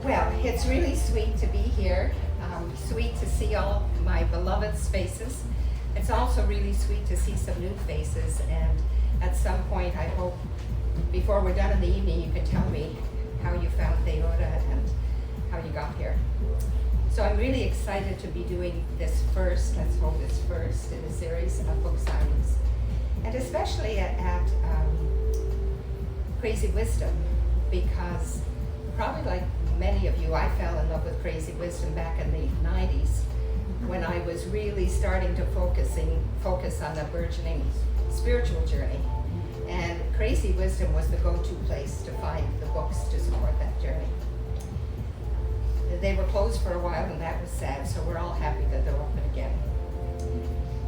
Well, it's really sweet to be here, sweet to see all my beloveds' faces. It's also really sweet to see some new faces, and at some point I hope, before we're done in the evening, you can tell me how you found Diotte and how you got here. So I'm really excited to be doing this first, let's hope it's first, in a series of book signings. And especially at Crazy Wisdom, because probably like many of you, I fell in love with Crazy Wisdom back in the 90s when I was really starting to focus on a burgeoning spiritual journey. And Crazy Wisdom was the go-to place to find the books to support that journey. They were closed for a while, and that was sad, so we're all happy that they're open again.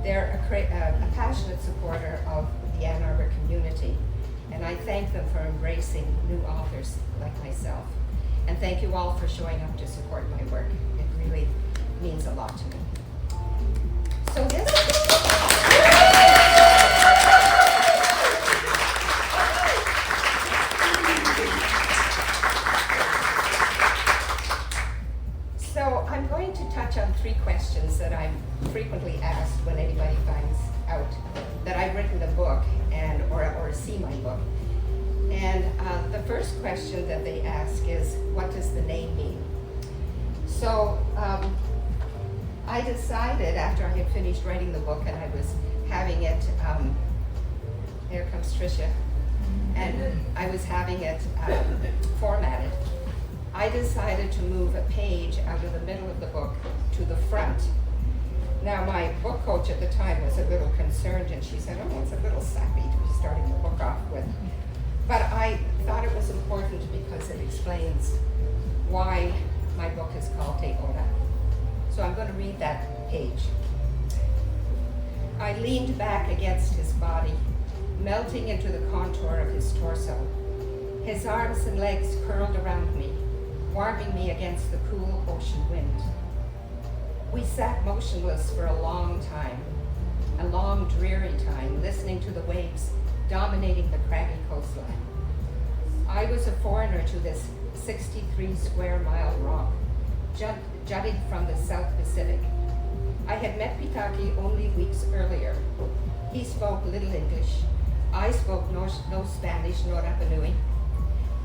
They're a passionate supporter of the Ann Arbor community, and I thank them for embracing new authors like myself. And thank you all for showing up to support my work. It really means a lot to me. So I'm going to touch on three questions that I'm frequently asked when anybody finds out that I've written a book or see my book. And the first question that they ask is, what does the name mean? So I decided after I had finished writing the book and I was having it, here comes Tricia, and I was having it formatted, I decided to move a page out of the middle of the book to the front. Now my book coach at the time was a little concerned, and she said, oh, it's a little sappy to be starting the book off with. But I thought it was important because it explains why my book is called Diotte. So I'm going to read that page. I leaned back against his body, melting into the contour of his torso. His arms and legs curled around me, warming me against the cool ocean wind. We sat motionless for a long time, a long, dreary time, listening to the waves dominating the craggy coastline. I was a foreigner to this 63 square mile rock, jutting from the South Pacific. I had met Pitaki only weeks earlier. He spoke little English. I spoke no Spanish nor Rapa Nui,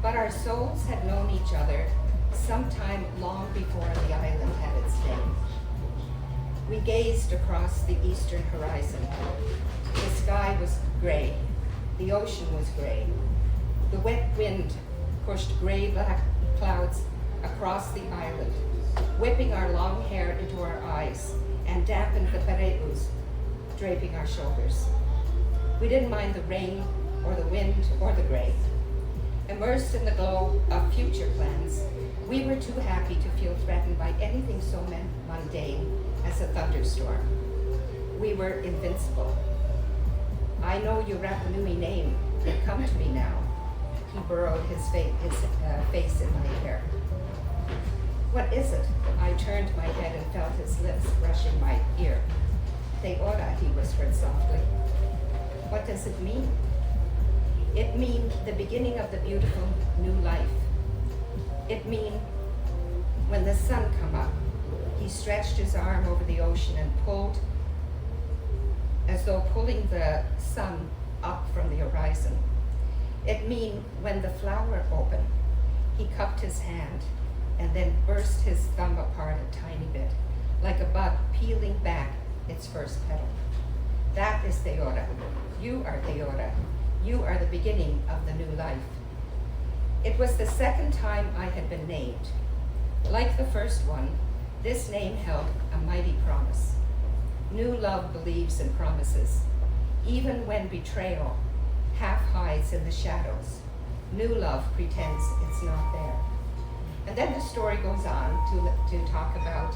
but our souls had known each other sometime long before the island had its name. We gazed across the eastern horizon. The sky was gray. The ocean was gray. The wet wind pushed gray-black clouds across the island, whipping our long hair into our eyes and dampened the pareus draping our shoulders. We didn't mind the rain or the wind or the gray. Immersed in the glow of future plans, we were too happy to feel threatened by anything so mundane as a thunderstorm. We were invincible. I know your Rapa Nui name. Come to me now. He burrowed his face in my hair. What is it? I turned my head and felt his lips brushing my ear. Diotte, he whispered softly. What does it mean? It means the beginning of the beautiful new life. It means when the sun come up. He stretched his arm over the ocean and pulled, as though pulling the sun up from the horizon. It means when the flower opened. He cupped his hand and then burst his thumb apart a tiny bit, like a bud peeling back its first petal. That is Diotte. You are Diotte. You are the beginning of the new life. It was the second time I had been named. Like the first one, this name held a mighty promise. New love believes in promises, even when betrayal half hides in the shadows. New love pretends it's not there. And then the story goes on to talk about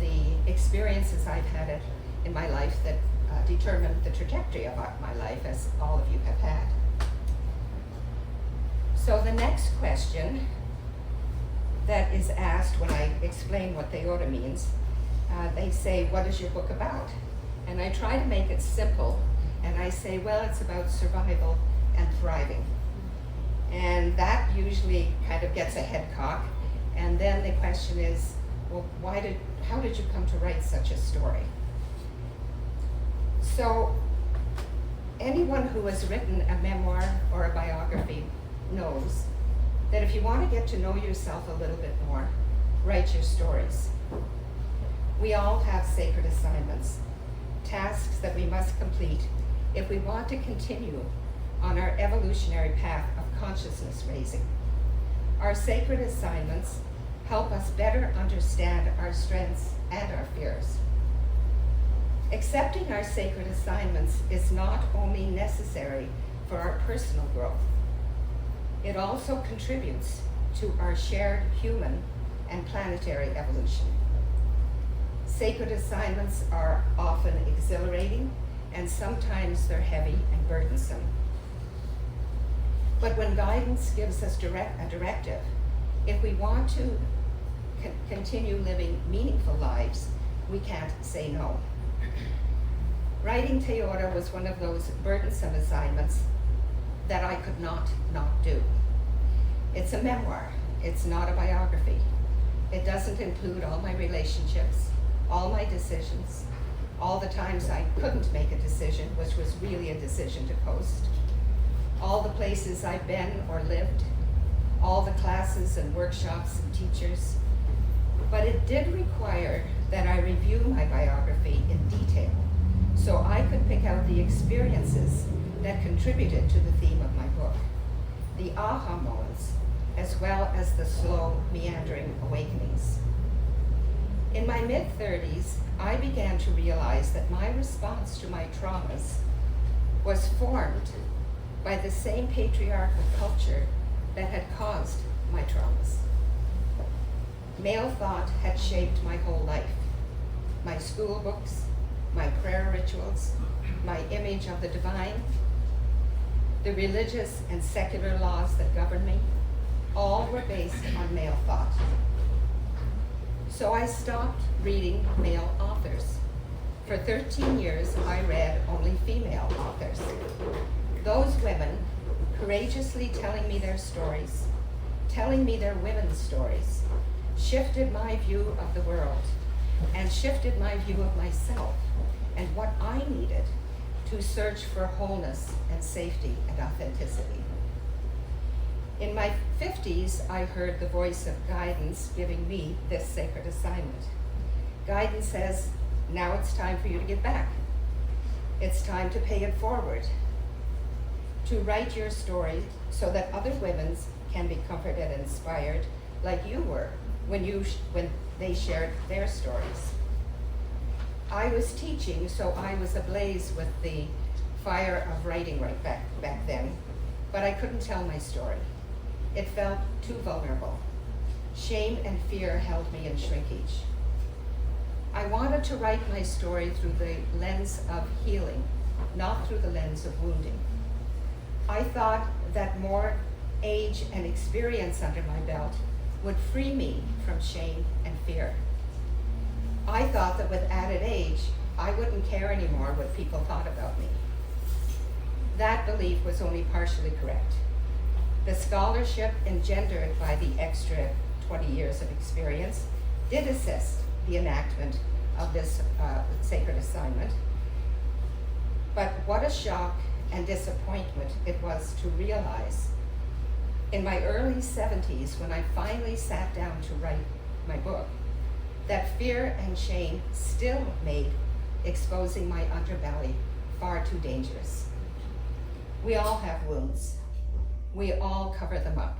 the experiences I've had in my life that determined the trajectory of my life, as all of you have had. So the next question that is asked when I explain what Diotte means, they say, what is your book about? And I try to make it simple, and I say, well, it's about survival and thriving. And that usually kind of gets a head cock, And then the question is, well, how did you come to write such a story? So anyone who has written a memoir or a biography knows that if you want to get to know yourself a little bit more, write your stories. We all have sacred assignments, tasks that we must complete if we want to continue on our evolutionary path of consciousness raising. Our sacred assignments help us better understand our strengths and our fears. Accepting our sacred assignments is not only necessary for our personal growth, it also contributes to our shared human and planetary evolution. Sacred assignments are often exhilarating, and sometimes they're heavy and burdensome. But when guidance gives us a directive, if we want to continue living meaningful lives, we can't say no. Writing Diotte was one of those burdensome assignments that I could not do. It's a memoir, it's not a biography. It doesn't include all my relationships, all my decisions, all the times I couldn't make a decision, which was really a decision to post, all the places I've been or lived, all the classes and workshops and teachers. But it did require that I review my biography in detail so I could pick out the experiences that contributed to the theme of my book, the aha moments, as well as the slow, meandering awakenings. In my mid-30s, I began to realize that my response to my traumas was formed by the same patriarchal culture that had caused my traumas. Male thought had shaped my whole life. My school books, my prayer rituals, my image of the divine, the religious and secular laws that govern me, all were based on male thought. So I stopped reading male authors. For 13 years, I read only female authors. Those women courageously telling me their stories, telling me their women's stories, shifted my view of the world and shifted my view of myself and what I needed to search for wholeness and safety and authenticity. In my 50s, I heard the voice of guidance giving me this sacred assignment. Guidance says, now it's time for you to give back. It's time to pay it forward, to write your story so that other women can be comforted and inspired like you were when they shared their stories. I was teaching, so I was ablaze with the fire of writing right back then, but I couldn't tell my story. It felt too vulnerable. Shame and fear held me in shrinkage. I wanted to write my story through the lens of healing, not through the lens of wounding. I thought that more age and experience under my belt would free me from shame and fear. I thought that with added age, I wouldn't care anymore what people thought about me. That belief was only partially correct. The scholarship engendered by the extra 20 years of experience did assist the enactment of this sacred assignment. But what a shock and disappointment it was to realize in my early 70s, when I finally sat down to write my book, that fear and shame still made exposing my underbelly far too dangerous. We all have wounds. We all cover them up.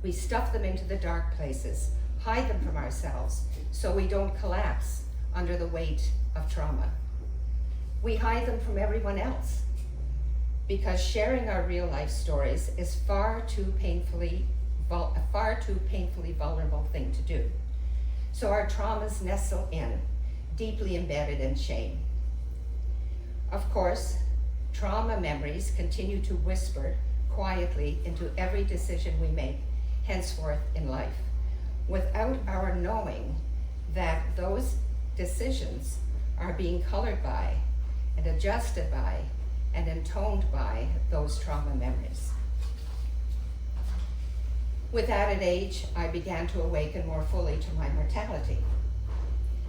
We stuff them into the dark places, hide them from ourselves so we don't collapse under the weight of trauma. We hide them from everyone else because sharing our real life stories is a far too painfully vulnerable thing to do. So our traumas nestle in, deeply embedded in shame. Of course, trauma memories continue to whisper quietly into every decision we make henceforth in life, without our knowing that those decisions are being colored by and adjusted by and intoned by those trauma memories. With added age, I began to awaken more fully to my mortality.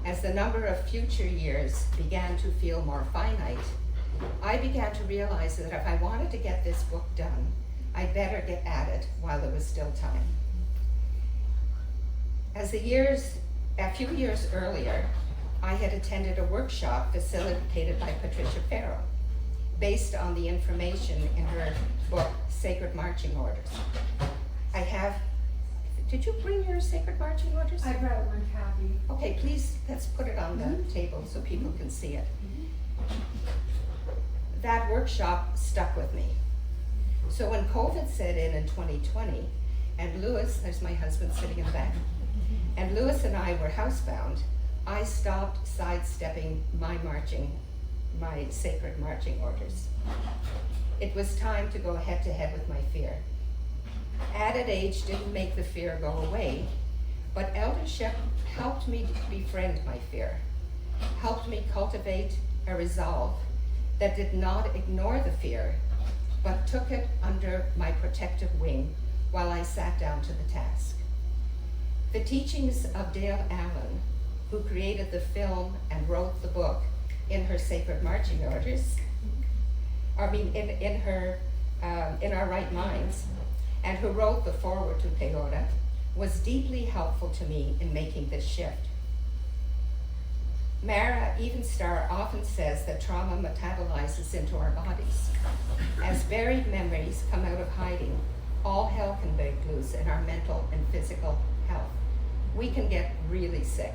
As the number of future years began to feel more finite, I began to realize that if I wanted to get this book done, I'd better get at it while there was still time. A few years earlier, I had attended a workshop facilitated by Patricia Farrow, based on the information in her book, Sacred Marching Orders. Did you bring your Sacred Marching Orders? I brought one copy. Okay, please, let's put it on the table so people can see it. That workshop stuck with me. So when COVID set in 2020, and Lewis, there's my husband sitting in the back, and Lewis and I were housebound, I stopped sidestepping my sacred marching orders. It was time to go head to head with my fear. Added age didn't make the fear go away, but eldership helped me befriend my fear, helped me cultivate a resolve that did not ignore the fear, but took it under my protective wing while I sat down to the task. The teachings of Dale Allen, who created the film and wrote the book in her Sacred Marching Orders, in Our Right Minds, and who wrote the foreword to Peyote, was deeply helpful to me in making this shift. Mara Evenstar often says that trauma metabolizes into our bodies. As buried memories come out of hiding, all hell can break loose in our mental and physical health. We can get really sick.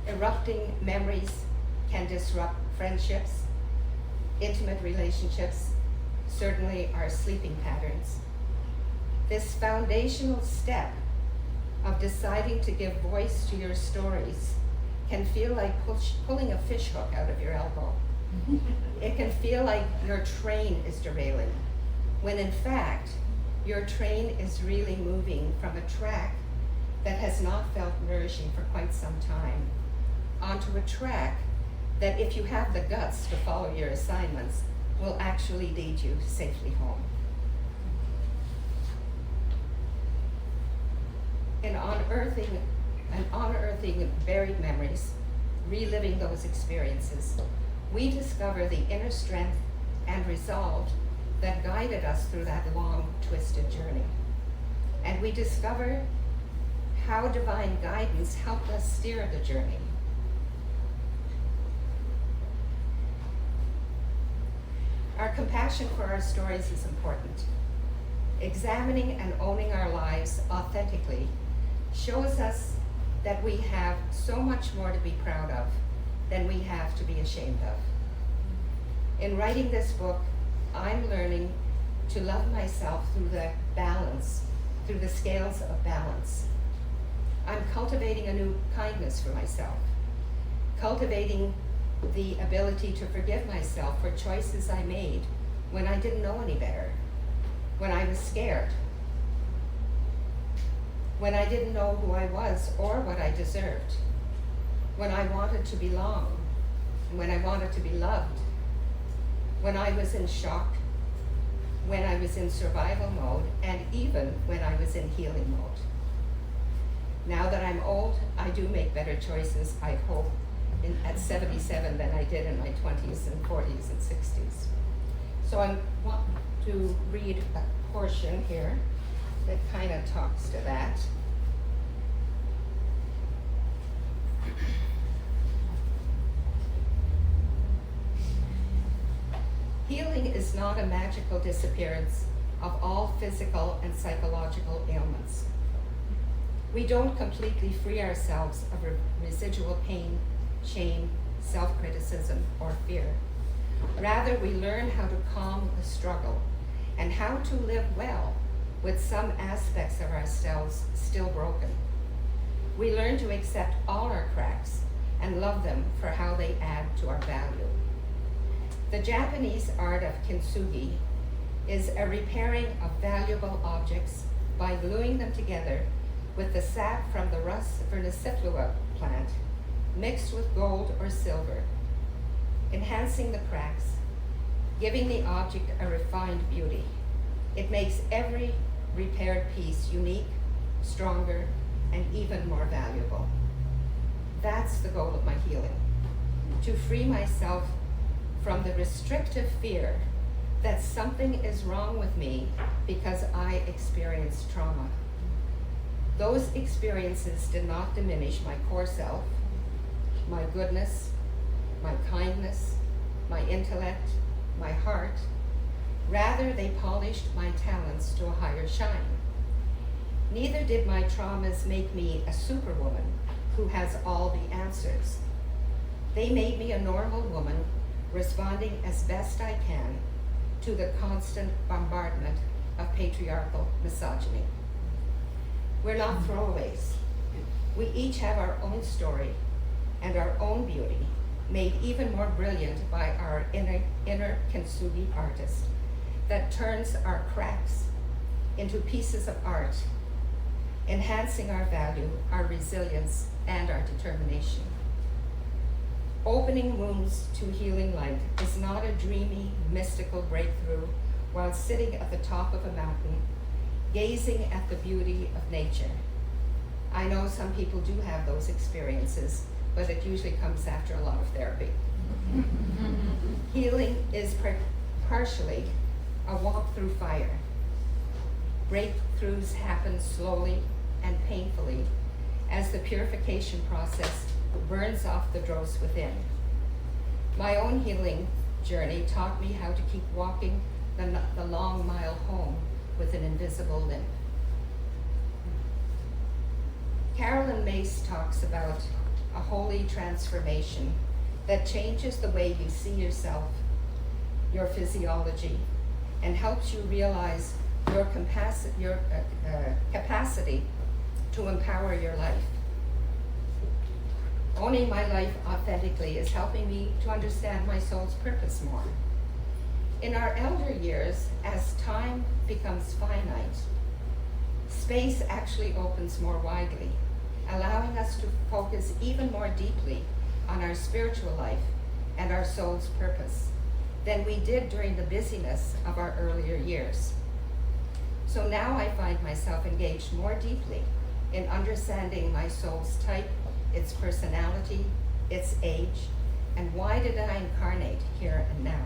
Erupting memories can disrupt friendships, intimate relationships, certainly our sleeping patterns. This foundational step of deciding to give voice to your stories can feel like pulling a fish hook out of your elbow. It can feel like your train is derailing, when in fact, your train is really moving from a track that has not felt nourishing for quite some time onto a track that, if you have the guts to follow your assignments, will actually lead you safely home. In unearthing buried memories, reliving those experiences, we discover the inner strength and resolve that guided us through that long, twisted journey. And we discover how divine guidance helped us steer the journey. Our compassion for our stories is important. Examining and owning our lives authentically shows us that we have so much more to be proud of than we have to be ashamed of. In writing this book, I'm learning to love myself through the balance, through the scales of balance. I'm cultivating a new kindness for myself, cultivating the ability to forgive myself for choices I made when I didn't know any better, when I was scared, when I didn't know who I was or what I deserved, when I wanted to belong, when I wanted to be loved, when I was in shock, when I was in survival mode, and even when I was in healing mode. Now that I'm old, I do make better choices, I hope, at 77 than I did in my 20s and 40s and 60s. So I want to read a portion here that kind of talks to that. Healing is not a magical disappearance of all physical and psychological ailments. We don't completely free ourselves of residual pain, shame, self-criticism, or fear. Rather, we learn how to calm the struggle and how to live well with some aspects of ourselves still broken. We learn to accept all our cracks and love them for how they add to our value. The Japanese art of kintsugi is a repairing of valuable objects by gluing them together with the sap from the Rus verniciflua plant mixed with gold or silver, enhancing the cracks, giving the object a refined beauty. It makes every repaired piece unique, stronger, and even more valuable. That's the goal of my healing, to free myself from the restrictive fear that something is wrong with me because I experienced trauma. Those experiences did not diminish my core self, my goodness, my kindness, my intellect, my heart. Rather, they polished my talents to a higher shine. Neither did my traumas make me a superwoman who has all the answers. They made me a normal woman responding as best I can to the constant bombardment of patriarchal misogyny. We're not throwaways. We each have our own story and our own beauty, made even more brilliant by our inner kintsugi artist that turns our cracks into pieces of art, enhancing our value, our resilience, and our determination. Opening wounds to healing light is not a dreamy, mystical breakthrough while sitting at the top of a mountain, gazing at the beauty of nature. I know some people do have those experiences, but it usually comes after a lot of therapy. Healing is partially a walk through fire. Breakthroughs happen slowly and painfully as the purification process burns off the dross within. My own healing journey taught me how to keep walking the long mile home with an invisible limp. Carolyn Mace talks about a holy transformation that changes the way you see yourself, your physiology, and helps you realize your capacity to empower your life. Owning my life authentically is helping me to understand my soul's purpose more. In our elder years, as time becomes finite, space actually opens more widely, allowing us to focus even more deeply on our spiritual life and our soul's purpose than we did during the busyness of our earlier years. So now I find myself engaged more deeply in understanding my soul's type, its personality, its age, and why did I incarnate here and now.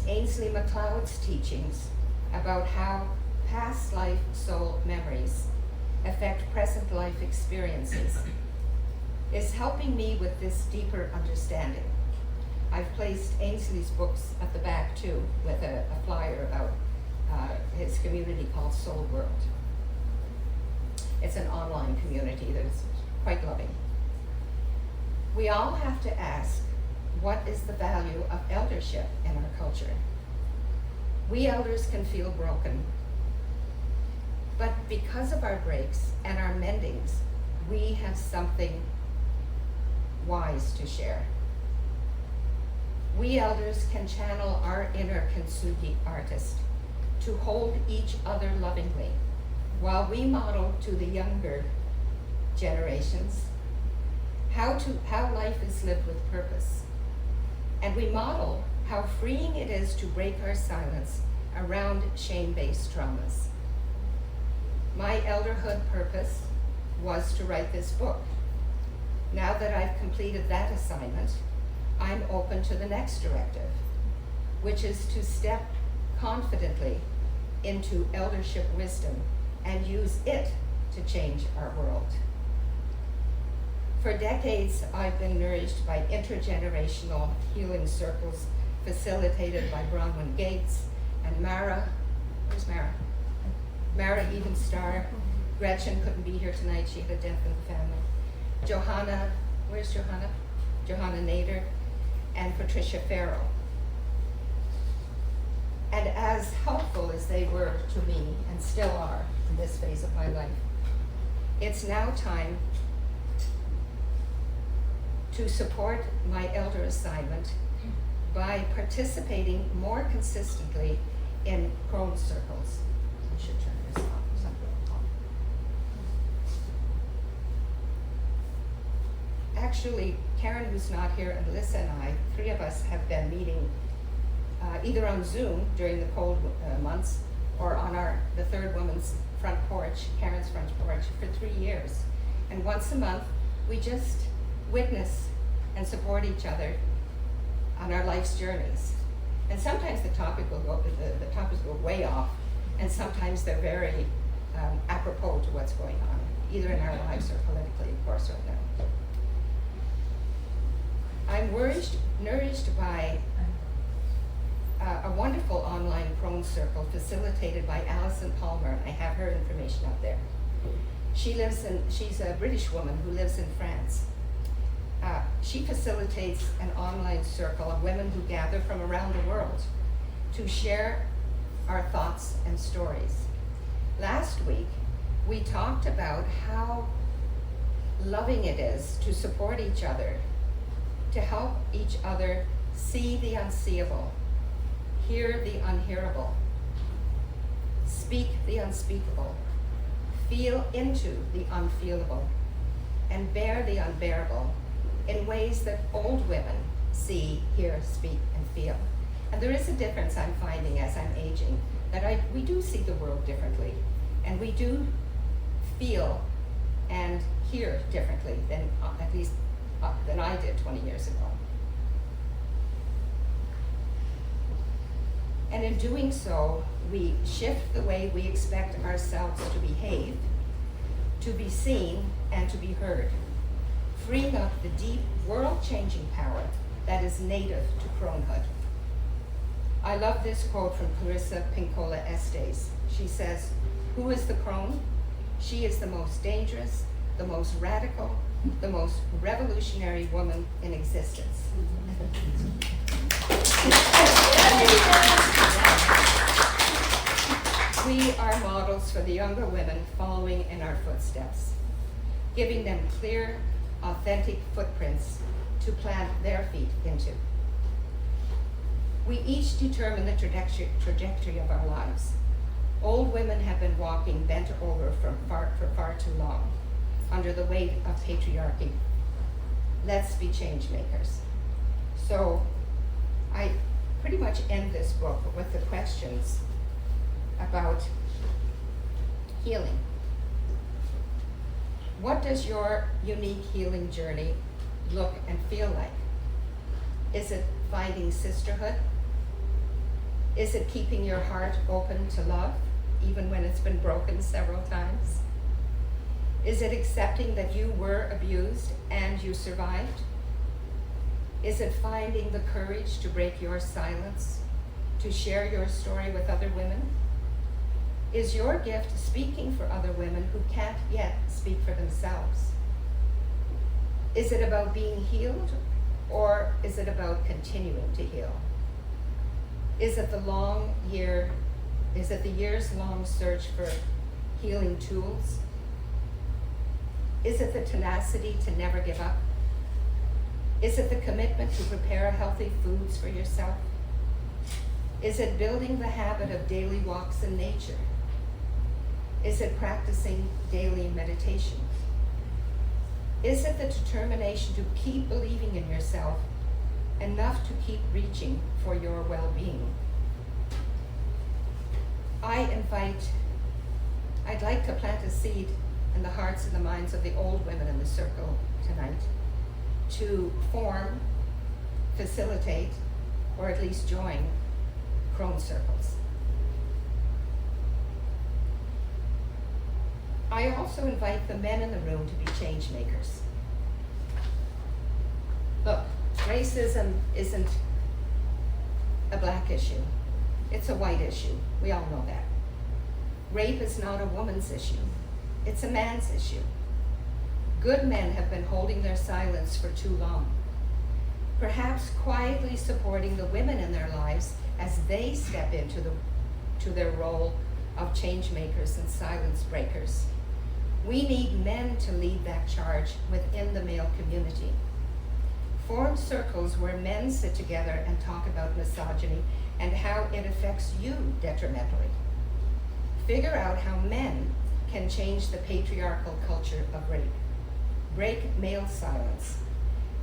Ainsley MacLeod's teachings about how past life soul memories affect present life experiences is helping me with this deeper understanding. I've placed Ainsley's books at the back too, with a flyer about his community called Soul World. It's an online community that's quite loving. We all have to ask, what is the value of eldership in our culture? We elders can feel broken, but because of our breaks and our mendings, we have something wise to share. We elders can channel our inner kintsugi artist to hold each other lovingly while we model to the younger generations how life is lived with purpose. And we model how freeing it is to break our silence around shame-based traumas. My elderhood purpose was to write this book. Now that I've completed that assignment, I'm open to the next directive, which is to step confidently into eldership wisdom and use it to change our world. For decades, I've been nourished by intergenerational healing circles facilitated by Bronwyn Gates and Mara. Where's Mara? Mara Evenstar. Gretchen couldn't be here tonight. She had a death in the family. Johanna, where's Johanna? Johanna Nader and Patricia Farrell. And as helpful as they were to me and still are in this phase of my life, it's now time to support my elder assignment by participating more consistently in crone circles. I should turn this off. Actually, Karen, who's not here, and Alyssa and I, three of us have been meeting either on Zoom during the cold months or on the third woman's front porch, Karen's front porch, for 3 years. And once a month, we just witness and support each other on our life's journeys. And sometimes the topics go way off, and sometimes they're very apropos to what's going on, either in our lives or politically, of course, right now. I'm nourished by a wonderful online prone circle facilitated by Alison Palmer. I have her information out there. She's a British woman who lives in France. She facilitates an online circle of women who gather from around the world to share our thoughts and stories. Last week, we talked about how loving it is to support each other, to help each other see the unseeable, hear the unhearable, speak the unspeakable, feel into the unfeelable, and bear the unbearable in ways that old women see, hear, speak, and feel. And there is a difference I'm finding as I'm aging, that we do see the world differently, and we do feel and hear differently than at least than I did 20 years ago. And in doing so, we shift the way we expect ourselves to behave, to be seen, and to be heard, freeing up the deep, world-changing power that is native to cronehood. I love this quote from Clarissa Pinkola Estes. She says, "Who is the crone? She is the most dangerous, the most radical, the most revolutionary woman in existence." We are models for the younger women following in our footsteps, giving them clear, authentic footprints to plant their feet into. We each determine the trajectory of our lives. Old women have been walking bent over for far too long, under the weight of patriarchy. Let's be change makers. So I pretty much end this book with the questions about healing. What does your unique healing journey look and feel like? Is it finding sisterhood? Is it keeping your heart open to love, even when it's been broken several times? Is it accepting that you were abused and you survived? Is it finding the courage to break your silence, to share your story with other women? Is your gift speaking for other women who can't yet speak for themselves? Is it about being healed, or is it about continuing to heal? Is it the years-long search for healing tools? Is it the tenacity to never give up? Is it the commitment to prepare healthy foods for yourself? Is it building the habit of daily walks in nature? Is it practicing daily meditation? Is it the determination to keep believing in yourself enough to keep reaching for your well-being? I'd like to plant a seed in the hearts and the minds of the old women in the circle tonight to form, facilitate, or at least join crone circles. I also invite the men in the room to be change makers. Look, racism isn't a black issue. It's a white issue. We all know that. Rape is not a woman's issue. It's a man's issue. Good men have been holding their silence for too long, perhaps quietly supporting the women in their lives as they step into their role of change makers and silence breakers. We need men to lead that charge within the male community. Form circles where men sit together and talk about misogyny and how it affects you detrimentally. Figure out how men can change the patriarchal culture of rape. Break male silence,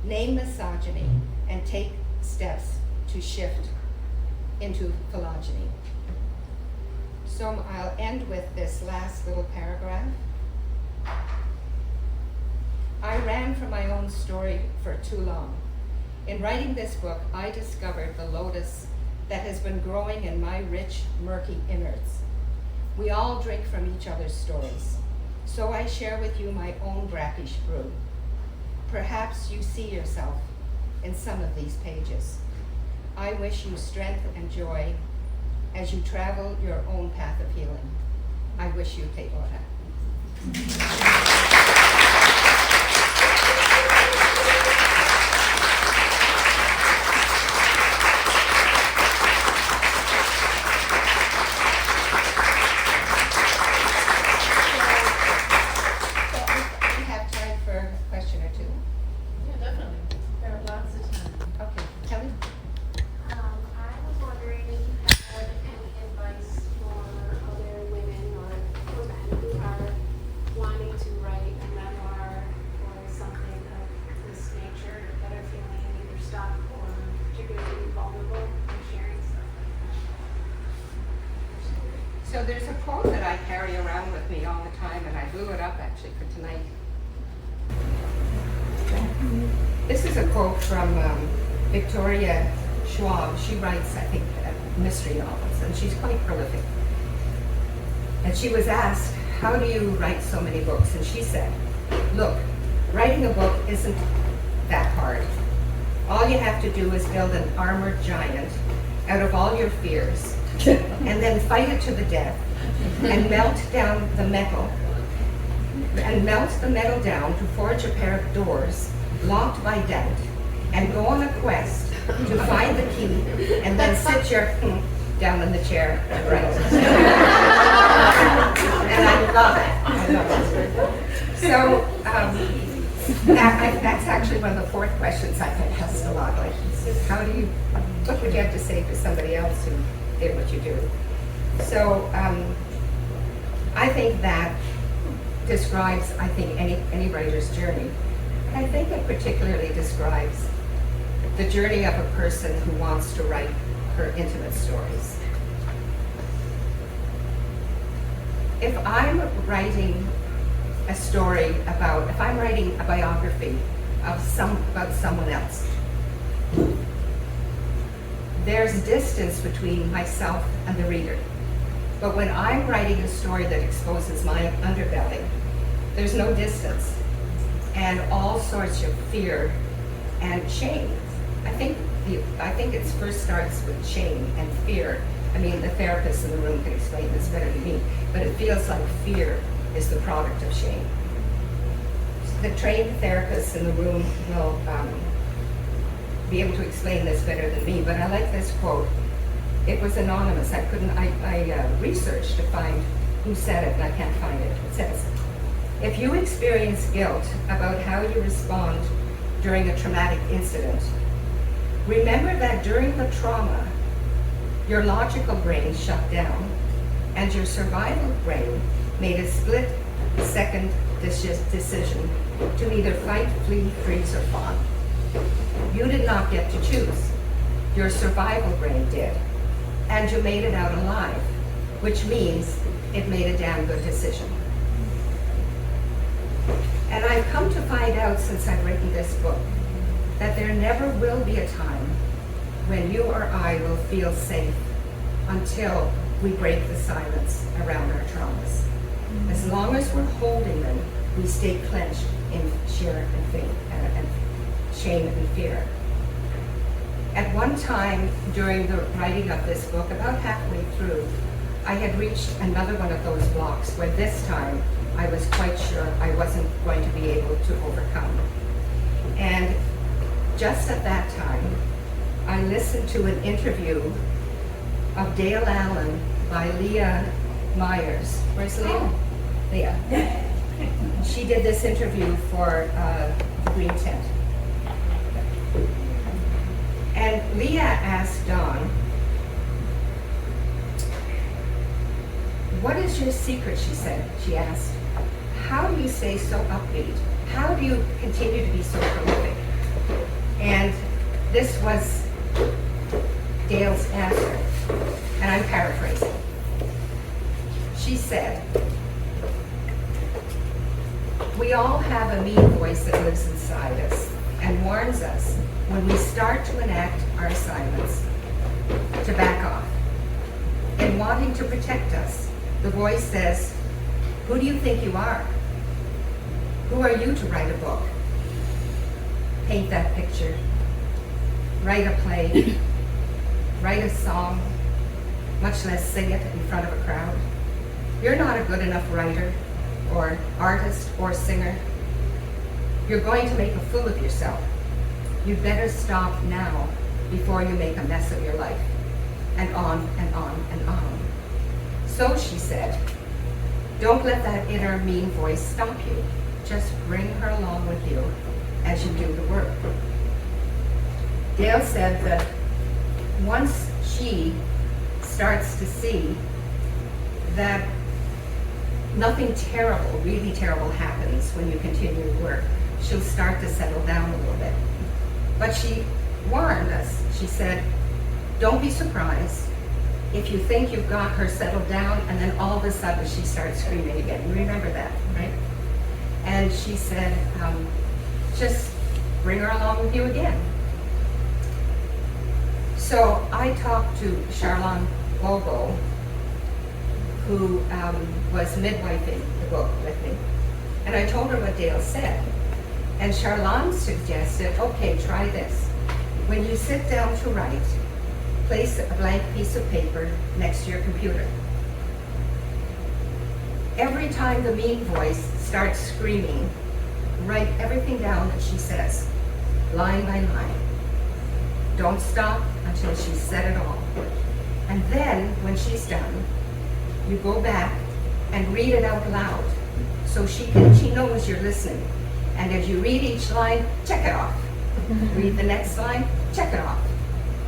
name misogyny, and take steps to shift into phylogeny. So I'll end with this last little paragraph. I ran from my own story for too long. In writing this book, I discovered the lotus that has been growing in my rich, murky innards. We all drink from each other's stories. So I share with you my own brackish brew. Perhaps you see yourself in some of these pages. I wish you strength and joy as you travel your own path of healing. I wish you Teota. We have time for a question or two. Yeah, definitely. There are lots of time. Okay, Kelly? I was wondering if you had any advice for other women or for men who are wanting to write a memoir or something of this nature that are feeling either stuck or particularly vulnerable and sharing stuff like So there's a quote that I carry around with me all the time, and I blew it up actually for tonight. This is a quote from Victoria Schwab. She writes, I think, mystery novels, and she's quite prolific. And she was asked, how do you write so many books? And she said, look, writing a book isn't that hard. All you have to do is build an armored giant out of all your fears, and then fight it to the death, and melt the metal down to forge a pair of doors locked by doubt, and go on a quest to find the key, and then sit your down in the chair and write. And I love it. So that's actually one of the fourth questions I've been asked a lot. Like, what would you have to say to somebody else who did what you do? So I think that describes, any writer's journey. I think it particularly describes the journey of a person who wants to write her intimate stories. If I'm writing a story if I'm writing a biography about someone else, there's distance between myself and the reader. But when I'm writing a story that exposes my underbelly, there's no distance, and all sorts of fear and shame. I think it first starts with shame and fear. I mean, the therapists in the room can explain this better than me, but it feels like fear is the product of shame. The trained therapists in the room will be able to explain this better than me, but I like this quote. It was anonymous. I researched to find who said it, and I can't find it. It says, if you experience guilt about how you respond during a traumatic incident, remember that during the trauma, your logical brain shut down, and your survival brain made a split-second decision to either fight, flee, freeze, or fawn. You did not get to choose. Your survival brain did. And you made it out alive, which means it made a damn good decision. And I've come to find out since I've written this book that there never will be a time when you or I will feel safe until we break the silence around our traumas. As long as we're holding them, we stay clenched in shame and fear. At one time during the writing of this book, about halfway through, I had reached another one of those blocks where this time I was quite sure I wasn't going to be able to overcome. And just at that time, I listened to an interview of Dale Allen by Leah Myers. Where's Leah? Leah. She did this interview for the Green Tent. And Leah asked Don, what is your secret, she asked. How do you stay so upbeat? How do you continue to be so prolific? And this was Dale's answer, and I'm paraphrasing. She said, "We all have a mean voice that lives inside us and warns us when we start to enact our assignments to back off. In wanting to protect us, the voice says, 'Who do you think you are? Who are you to write a book? Paint that picture, write a play, write a song, much less sing it in front of a crowd. You're not a good enough writer or artist or singer. You're going to make a fool of yourself. You'd better stop now before you make a mess of your life.' And on and on and on. So she said, don't let that inner mean voice stop you. Just bring her along with you as you do the work." Dale said that once she starts to see that nothing terrible, really terrible happens when you continue to work, she'll start to settle down a little bit. But she warned us. She said, don't be surprised if you think you've got her settled down and then all of a sudden she starts screaming again. You remember that, right? And she said, just bring her along with you again. So I talked to Sharon Diotte, who was midwifing the book with me. And I told her what Dale said. And Sharon suggested, okay, try this. When you sit down to write, place a blank piece of paper next to your computer. Every time the mean voice starts screaming, write everything down that she says, line by line. Don't stop until she's said it all. And then, when she's done, you go back and read it out loud so she knows you're listening. And as you read each line, check it off. Read the next line, check it off.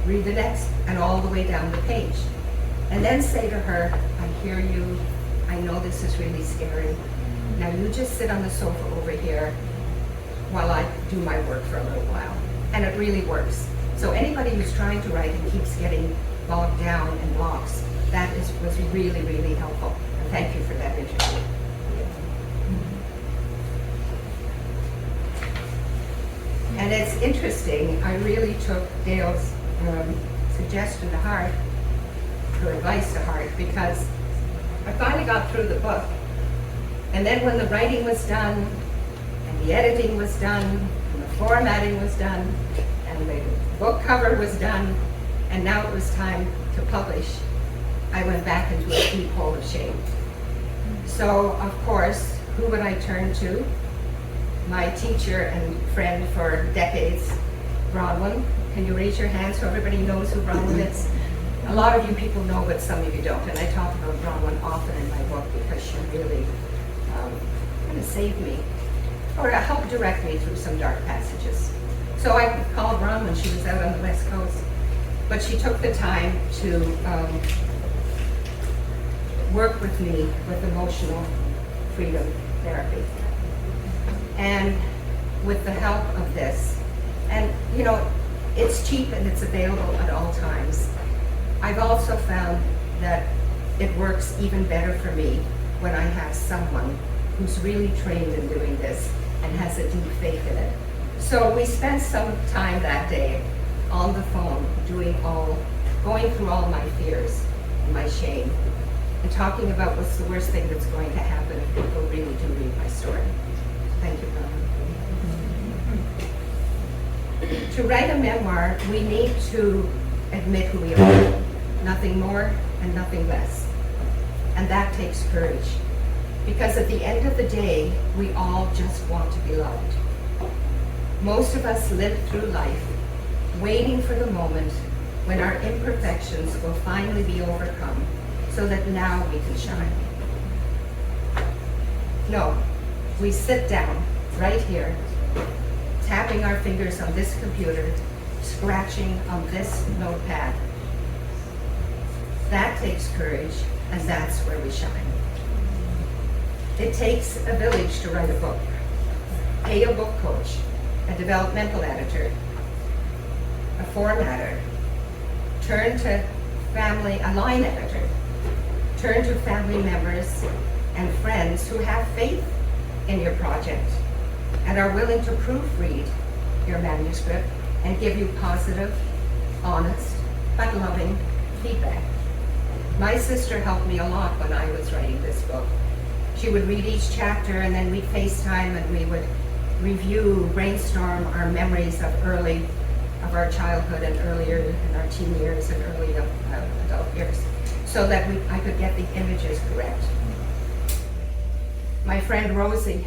Read the next, and all the way down the page. And then say to her, I hear you. I know this is really scary. Now you just sit on the sofa over here while I do my work for a little while. And it really works. So anybody who's trying to write and keeps getting bogged down in blocks, that was really, really helpful. And thank you for that interview. And it's interesting, I really took Dale's suggestion to heart, her advice to heart, because I finally got through the book. And then when the writing was done, and the editing was done, and the formatting was done, and the book cover was done, and now it was time to publish, I went back into a deep hole of shame. So, of course, who would I turn to? My teacher and friend for decades, Bronwyn. Can you raise your hands so everybody knows who Bronwyn is? A lot of you people know, but some of you don't. And I talk about Bronwyn often in my book because she really kind of saved me, or helped direct me through some dark passages. So I called Bronwyn. She was out on the West Coast. But she took the time to work with me with emotional freedom therapy. And with the help of this, and you know, it's cheap and it's available at all times. I've also found that it works even better for me when I have someone who's really trained in doing this and has a deep faith in it. So we spent some time that day on the phone going through all my fears and my shame and talking about what's the worst thing that's going to happen if people really do read my story. Thank you, Brian. To write a memoir, we need to admit who we are. Nothing more and nothing less. And that takes courage. Because at the end of the day, we all just want to be loved. Most of us live through life waiting for the moment when our imperfections will finally be overcome so that now we can shine. No. We sit down right here, tapping our fingers on this computer, scratching on this notepad. That takes courage, and that's where we shine. It takes a village to write a book. Pay a book coach, a developmental editor, a formatter, turn to family, a line editor, Turn to family members and friends who have faith in your project and are willing to proofread your manuscript and give you positive, honest, but loving feedback. My sister helped me a lot when I was writing this book. She would read each chapter and then we'd FaceTime and we would review, brainstorm our memories of our childhood and earlier in our teen years and early adult years, so that I could get the images correct. My friend Rosie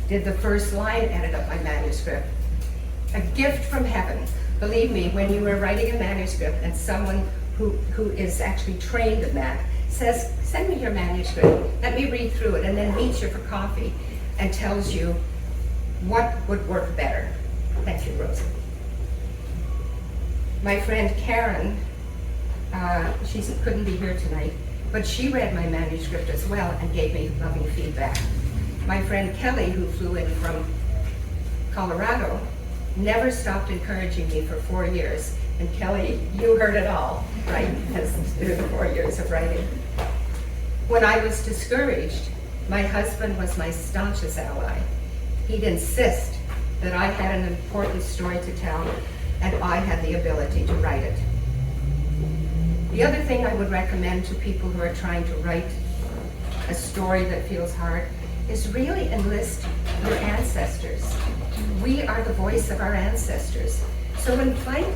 did the first line edit of my manuscript. A gift from heaven. Believe me, when you are writing a manuscript and someone who is actually trained in that says, send me your manuscript, let me read through it, and then meets you for coffee and tells you what would work better. Thank you, Rosie. My friend Karen, she couldn't be here tonight, but she read my manuscript as well and gave me loving feedback. My friend Kelly, who flew in from Colorado, never stopped encouraging me for 4 years. And Kelly, you heard it all, right? As through the 4 years of writing. When I was discouraged, my husband was my staunchest ally. He'd insist that I had an important story to tell and I had the ability to write it. The other thing I would recommend to people who are trying to write a story that feels hard is really enlist your ancestors. We are the voice of our ancestors. So invite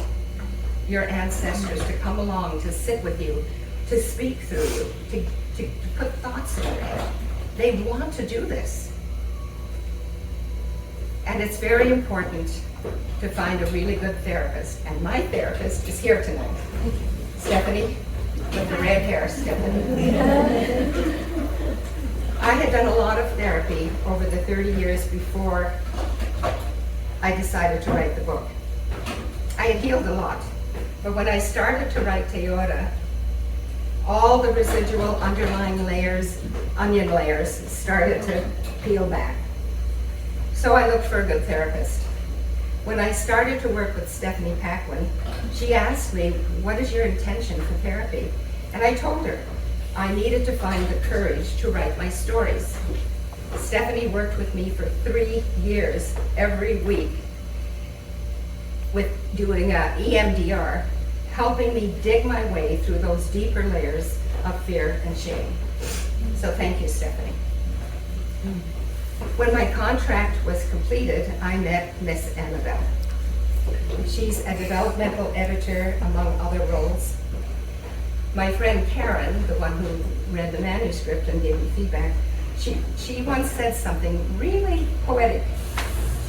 your ancestors to come along, to sit with you, to speak through you, to put thoughts in your head. They want to do this. And it's very important to find a really good therapist. And my therapist is here tonight. Stephanie, with the red hair, Stephanie. I had done a lot of therapy over the 30 years before I decided to write the book. I had healed a lot, but when I started to write Diotte, all the residual underlying layers, onion layers, started to peel back. So I looked for a good therapist. When I started to work with Stephanie Paquin, she asked me, what is your intention for therapy? And I told her, I needed to find the courage to write my stories. Stephanie worked with me for 3 years, every week, with doing EMDR, helping me dig my way through those deeper layers of fear and shame. So thank you, Stephanie. When my contract was completed, I met Miss Annabelle. She's a developmental editor, among other roles. My friend Karen, the one who read the manuscript and gave me feedback, she once said something really poetic.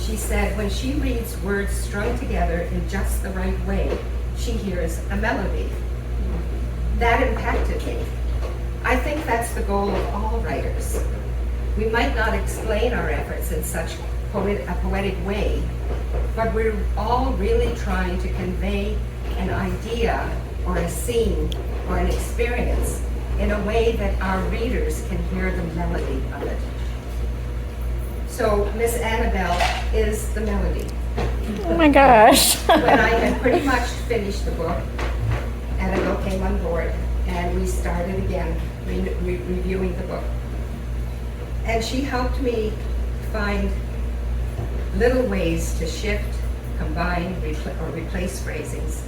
She said, when she reads words strung together in just the right way, she hears a melody. That impacted me. I think that's the goal of all writers. We might not explain our efforts in such a poetic way, but we're all really trying to convey an idea or a scene or an experience in a way that our readers can hear the melody of it. So Miss Annabelle is the melody. Oh my gosh. When I had pretty much finished the book, Annabelle came on board and we started again reviewing the book. And she helped me find little ways to shift, combine, or replace phrasings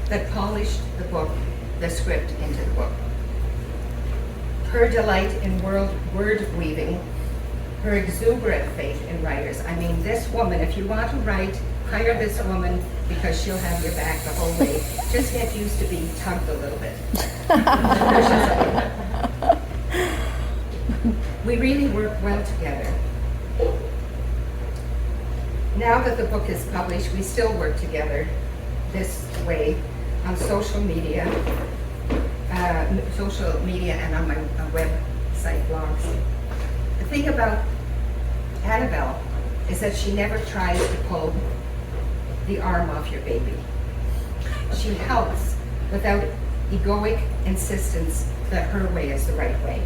that polished the book, the script into the book. Her delight in word weaving, her exuberant faith in writers. I mean, this woman, if you want to write, hire this woman because she'll have your back the whole way. Just get used to being tugged a little bit. We really work well together. Now that the book is published, we still work together this way on social media and on my website blogs. The thing about Annabelle is that she never tries to pull the arm off your baby. She helps without egoic insistence that her way is the right way.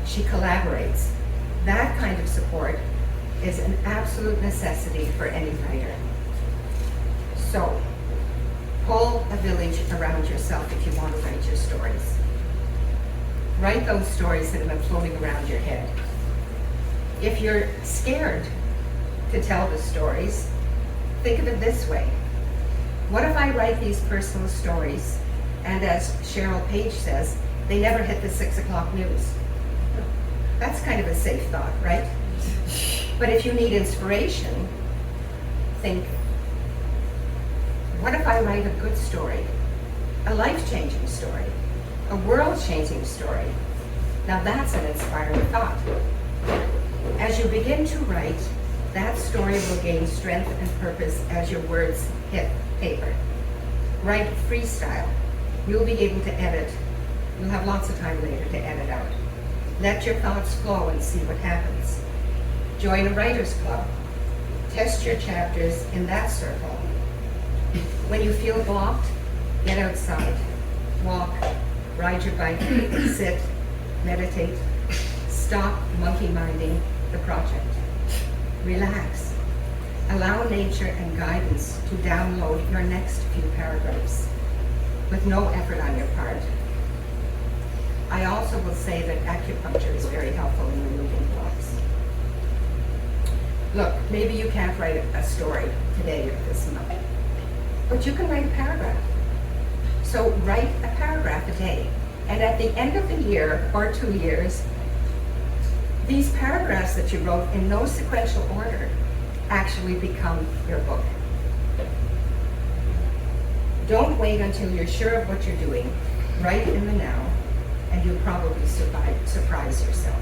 She collaborates. That kind of support is an absolute necessity for any writer. So, pull a village around yourself if you want to write your stories. Write those stories that have been floating around your head. If you're scared to tell the stories, think of it this way. What if I write these personal stories, and as Cheryl Page says, they never hit the 6 o'clock news? That's kind of a safe thought, right? But if you need inspiration, think, what if I write a good story, a life-changing story, a world-changing story? Now that's an inspiring thought. As you begin to write, that story will gain strength and purpose as your words hit paper. Write freestyle. You'll be able to edit. You'll have lots of time later to edit out. Let your thoughts flow and see what happens. Join a writer's club. Test your chapters in that circle. When you feel blocked, get outside. Walk, ride your bike, sit, meditate. Stop monkey-minding the project. Relax. Allow nature and guidance to download your next few paragraphs with no effort on your part. I also will say that acupuncture is very helpful in removing blocks. Look, maybe you can't write a story today or this month, but you can write a paragraph. So write a paragraph a day, and at the end of the year or 2 years, these paragraphs that you wrote in no sequential order actually become your book. Don't wait until you're sure of what you're doing. Write in the now, and you'll probably surprise yourself.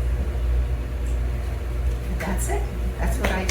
And that's it. That's what I